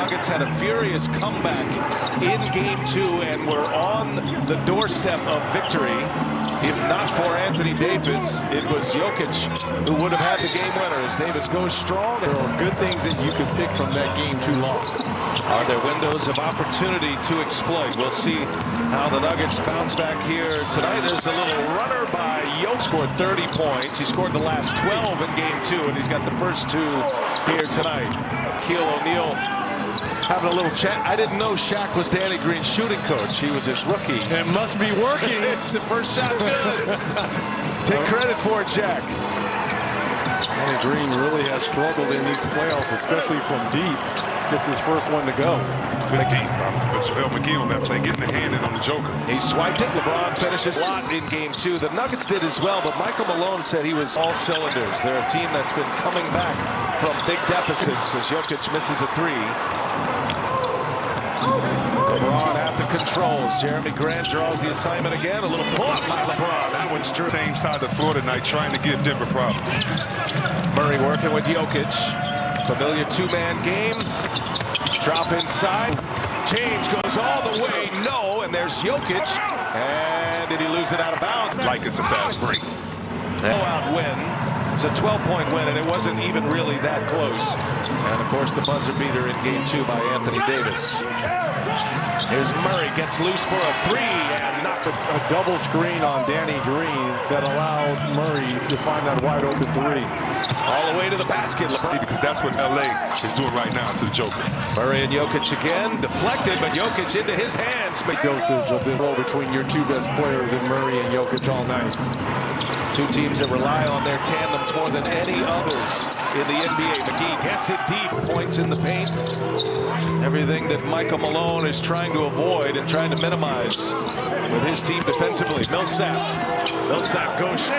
Nuggets had a furious comeback in Game 2 and were on the doorstep of victory. If not for Anthony Davis, it was Jokic who would have had the game winner as Davis goes strong. There are good things that you could pick from that Game 2 loss. Are there windows of opportunity to exploit? We'll see how the Nuggets bounce back here tonight. There's a little runner by Jokic. Scored 30 points. He scored the last 12 in Game 2, and he's got the first 2 here tonight. Keel O'Neal having a little chat. I didn't know Shaq was Danny Green's shooting coach. He was his rookie. It must be working. It's the first shot's good. Take credit for it, Shaq. Danny Green really has struggled in these playoffs, especially from deep. Gets his first one to go. Good deep. But JaVale McGee on that play, getting the hand in on the Joker. He swiped it. LeBron finishes a lot in Game 2. The Nuggets did as well, but Michael Malone said he was all cylinders. They're a team that's been coming back from big deficits as Jokic misses a 3. LeBron at the controls. Jeremy Grant draws the assignment again. A little pull-up by LeBron. That one's true. Same side of the floor tonight, trying to give Denver problems. Murray working with Jokic. Familiar 2-man game. Drop inside. James goes all the way. No, and there's Jokic. And did he lose it out of bounds? Like it's a fast break. Blowout win. It's a 12-point win, and it wasn't even really that close. And, of course, the buzzer beater in Game 2 by Anthony Davis. Here's Murray, gets loose for a 3 and knocks it. A double screen on Danny Green that allowed Murray to find that wide open 3. All the way to the basket. Because that's what LA is doing right now to the Joker. Murray and Jokic again. Deflected, but Jokic into his hands. Dosage of this role between your 2 best players in Murray and Jokic all night. 2 teams that rely on their tandems more than any others in the NBA. McGee gets it deep. Points in the paint. Everything that Michael Malone is trying to avoid and trying to minimize with his team defensively. Millsap. Millsap goes.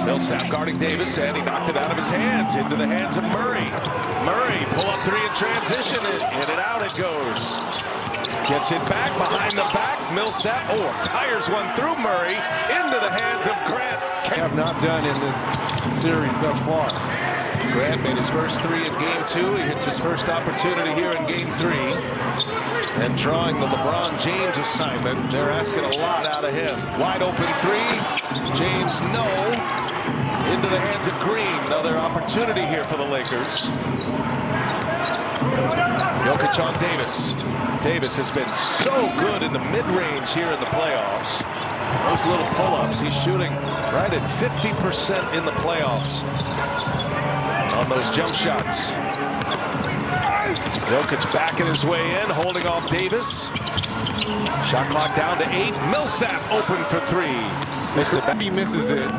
Millsap guarding Davis, and he knocked it out of his hands into the hands of Murray. Murray, pull up 3 in transition, and in and out it goes. Gets it back behind the back. Millsap, fires one through Murray into the hands of Grant. Have not done in this series thus far. Grant made his first 3 in Game 2. He hits his first opportunity here in Game 3. And drawing the LeBron James assignment, they're asking a lot out of him. Wide open 3. James, no. Into the hands of Green. Another opportunity here for the Lakers. Jokic on Davis. Davis has been so good in the mid-range here in the playoffs. Those little pull-ups, he's shooting right at 50% in the playoffs on those jump shots. Jokic backing his way in, holding off Davis. Shot clock down to 8. Millsap open for 3. If he misses it,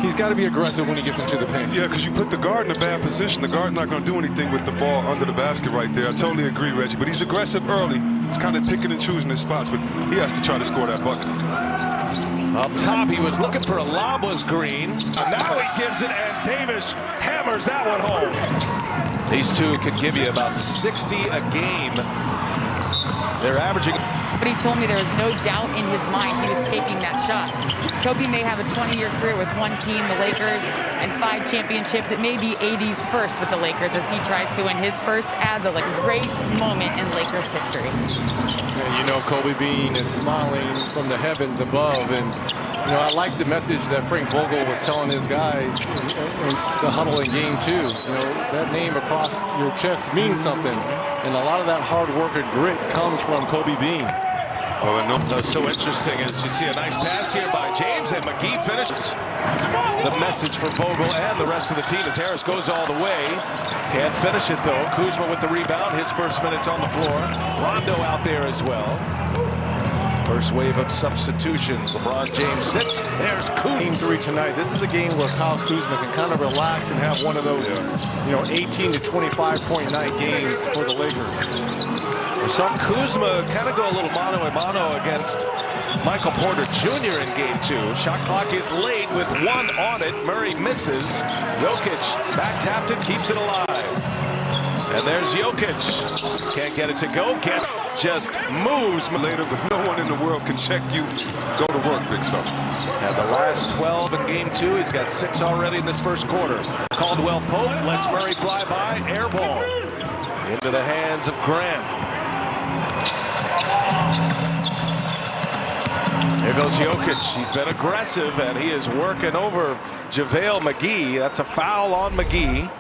he's got to be aggressive when he gets into the paint. Yeah, because you put the guard in a bad position. The guard's not going to do anything with the ball under the basket right there. I totally agree, Reggie. But he's aggressive early. He's kind of picking and choosing his spots, but he has to try to score that bucket. Up top, he was looking for a lob, was Green. Now he gives it, and Davis hammers that one home. These 2 can give you about 60 a game. They're averaging. But he told me there was no doubt in his mind he was taking that shot. Kobe may have a 20-year career with one team, the Lakers, and 5 championships. It may be AD's first with the Lakers as he tries to win his first as a great moment in Lakers history. And you know, Kobe Bean is smiling from the heavens above. And, you know, I like the message that Frank Vogel was telling his guys in the huddle in Game 2. You know, that name across your chest means something. And a lot of that hard work and grit comes from Kobe Bean. So interesting as you see a nice pass here by James, and McGee finishes. The message for Vogel and the rest of the team as Harris goes all the way. Can't finish it though. Kuzma with the rebound, his first minutes on the floor. Rondo out there as well. First wave of substitutions. LeBron James sits. There's Kuzma. Game 3 tonight. This is a game where Kyle Kuzma can kind of relax and have one of those, 18 to 25 point night games for the Lakers. We saw Kuzma kind of go a little mano-a-mano against Michael Porter Jr. in Game 2. Shot clock is late with 1 on it. Murray misses. Jokic back tapped it, keeps it alive. And there's Jokic. Can't get it to go. Can't. Just moves. Later, but no one in the world can check you. Go to work, big fella. And the 12 in game 2. He's got 6 already in this first quarter. Caldwell Pope lets Murray fly by. Air ball into the hands of Grant. Here goes Jokic. He's been aggressive, and he is working over JaVale McGee. That's a foul on McGee.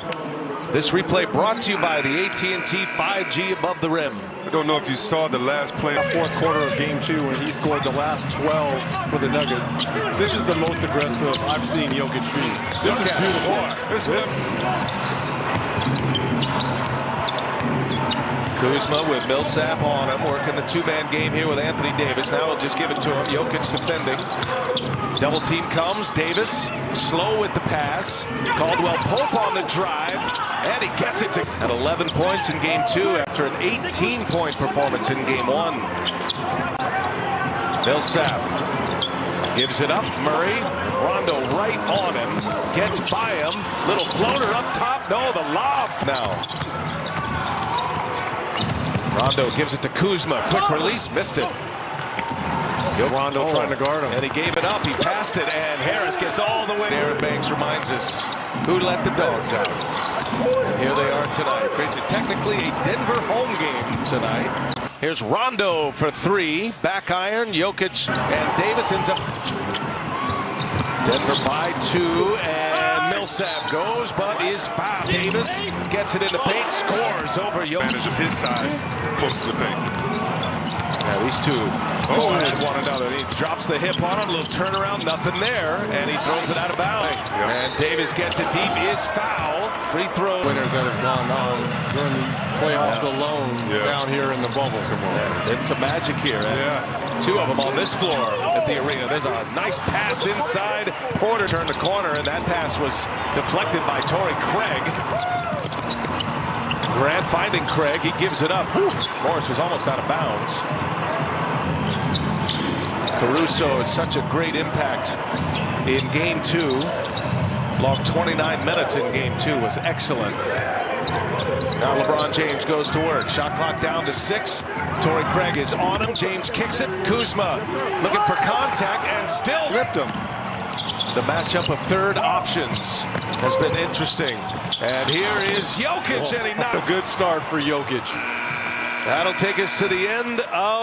This replay brought to you by the AT&T 5G above the rim. I don't know if you saw the last play. Fourth quarter of game 2 when he scored the last 12 for the Nuggets. This is the most aggressive I've seen Jokic be. This is beautiful. Kuzma with Millsap on him, working the 2-man game here with Anthony Davis. Now he'll just give it to him. Jokic defending. Double team comes. Davis slow with the pass. Caldwell Pope on the drive, and he gets it to at 11 points in game 2 after an 18-point performance in game 1. Millsap gives it up. Murray, Rondo right on him, gets by him. Little floater up top. No, the lob now. Rondo gives it to Kuzma. Quick release, missed it. Rondo trying to guard him. And he gave it up. He passed it, and Harris gets all the way. Aaron Banks reminds us who let the dogs out. And here they are tonight. It's technically a Denver home game tonight. Here's Rondo for 3. Back iron. Jokic and Davis ends up. Denver by 2, and Millsap goes, but is fouled. Davis gets it in the paint, scores over Jokic. Advantage of his size, close to the paint. Yeah, these two go at one another. He drops the hip on him, little turnaround, nothing there, and he throws it out of bounds. Yep. And Davis gets it deep, is fouled. Free throw. Winners that have gone on during these playoffs alone down here in the bubble. Come on. It's some magic here. Yes. 2 of them on this floor at the arena. There's a nice pass inside. Porter turned the corner, and that pass was deflected by Torrey Craig. Grant finding Craig. He gives it up. Whew. Morris was almost out of bounds. Caruso is such a great impact in game 2. Logged 29 minutes in game 2. Was excellent. Now LeBron James goes to work. Shot clock down to 6. Torrey Craig is on him. James kicks it. Kuzma looking for contact and still ripped him. The matchup of third options has been interesting. And here is Jokic, and he knocked a good start for Jokic. That'll take us to the end of